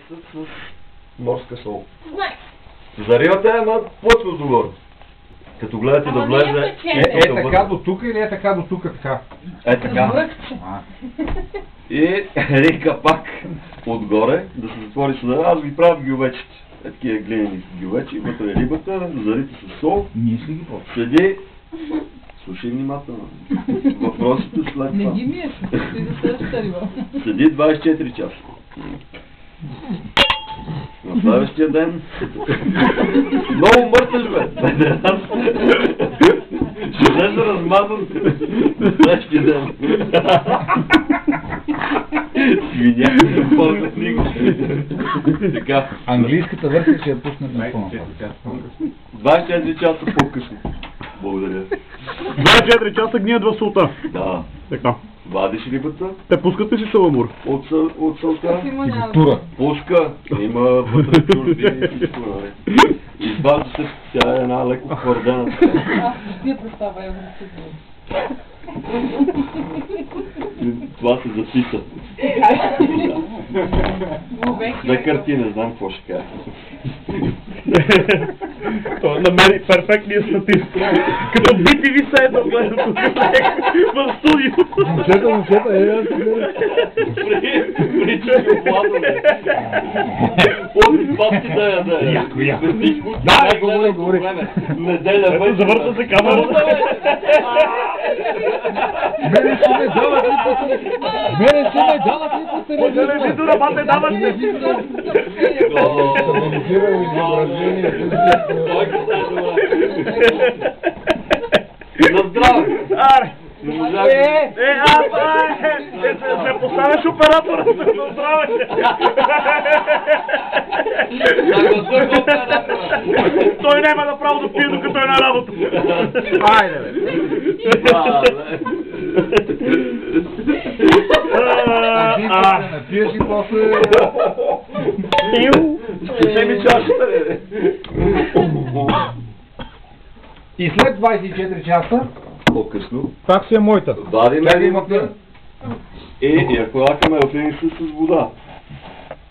прекъсват с морска сол. Знае. Заривате, ама плътно догоре. Като гледате да влезе... така до тук или е така до тук така? Е така. И един капак отгоре, да се затвори съда. Аз ги правя в гювечите. Такива глинени гювечи, вътре е рибата, зарите с сол. Миеш ли ги по? Седи... Слушай внимателно. Въпросите след това. Не ги миеш, ти да следващата риба. Седи 24 часа. На следващия ден... Много мъртвеш, бе! Ще влезе размазан на следващия ден. Свиня, пълна книга. Така. Английската версия ще я пуснат на по-напред. 24 часа по-късно. Благодаря. 24 часа гният в солта. Да. Така. Вадиш рибата. Те пускат ли си саламур? От сълта. Тура. Пуска. Има вътре чужди и всичко, нали. Изважда се, тя е една леко хвърдена. Вие представа я връщите. Това се записа. Две карти, не знам какво ще кажа. Той намери перфектния статист. Като BTV сайта гледа тук в студио. Момчета, аз Причини обладане. От папки да яде. Яко. Да, говори. Неделя вече. Завърта се камерата. Мене ще ме дават ли по телевизора? По телевизора, бате, дават се. На здраве! Аре! Не поставяш оператора на здраве! Той няма да право да пие, докато е на работа. Айде, бе! Пиеш и после... Ще ми чашата, бе! И след 24 часа... По-късно. Пак си е моята. Вадим рибата. И ако лакаме в един със с вода.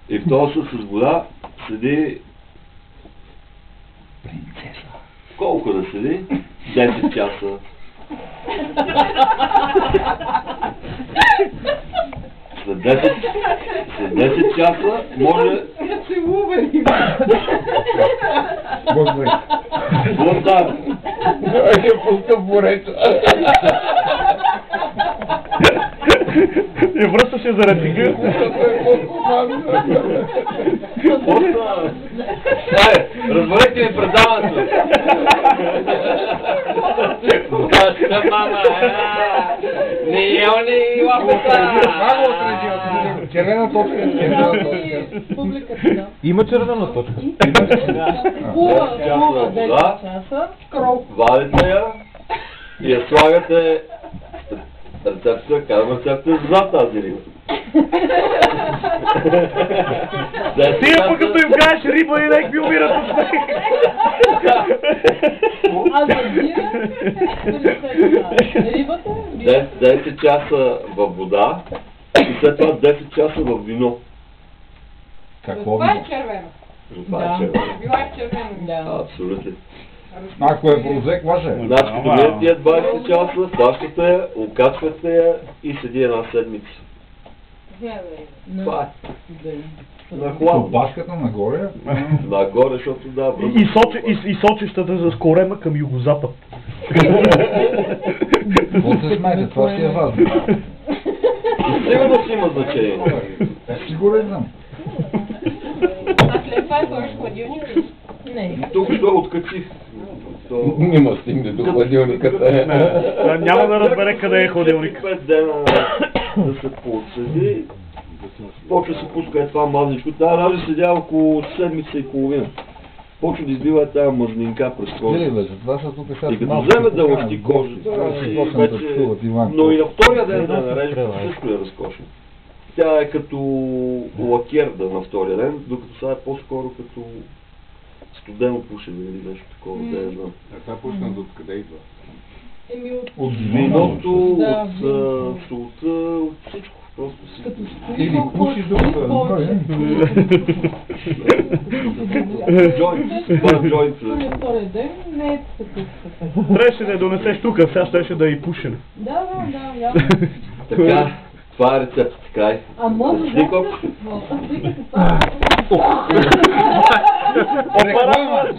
И в този със с вода седи... Принцеса. Колко да седи? 10 часа. След 10 часа може... Благодаря. Блъндар. Ай, я пуска в морето. И връщаше за рециклир. Разберете ми предаването. Кашка, мама, не ел ли лапата? Червена точка. Има червена точка. Хубава 10 часа. Кров. Вадите я и я слагате рецепта, казвам рецепта за тази риба. Тия пък като им кажеш риба и нек ви умират от смех. А за бира? Рибата? 10 часа във вода и след това 10 часа във вино. Какво Това е вино? червено. Това е червено. Била е червено. Абсолютно. Ако е прозек, ваше. Значи, като минат тия 20 часа, фащате я, окачвате я и седи една седмица. Това е. На хладно. Опашката нагоре. Нагоре, защото да, И сочещата за корема към югозапад. Какво се смеете? Това си е важно. Сигурно си има значение. Сигурен съм. А след това сложиш хладилник? Не. Тук що откачих. Няма стигне до хладилниката. Няма да разбере къде е хладилник. 5 дена да се подседи. Почва се пуска това мазничко. Тя даже седя около седмица и половина. Почва да избива тази мазнинка през кожата. И като вземе да лъхти кожата, но и на втория ден да нарежда също е разкошно. Тя е като лакер на втория ден, докато сега е по-скоро като студено пушене или нещо такова, да я знам. А това пушна до къде идва? От виното, от солта, от всичко. Просто си... Или пушиш докато е добре. Джойнт, това джойнт. Втория ден не е такъв. Трябваше да я донесеш тук, сега щеше да и пушене. Да, явно. Така, това е рецепт, край. А може да Стиков. се... Опара!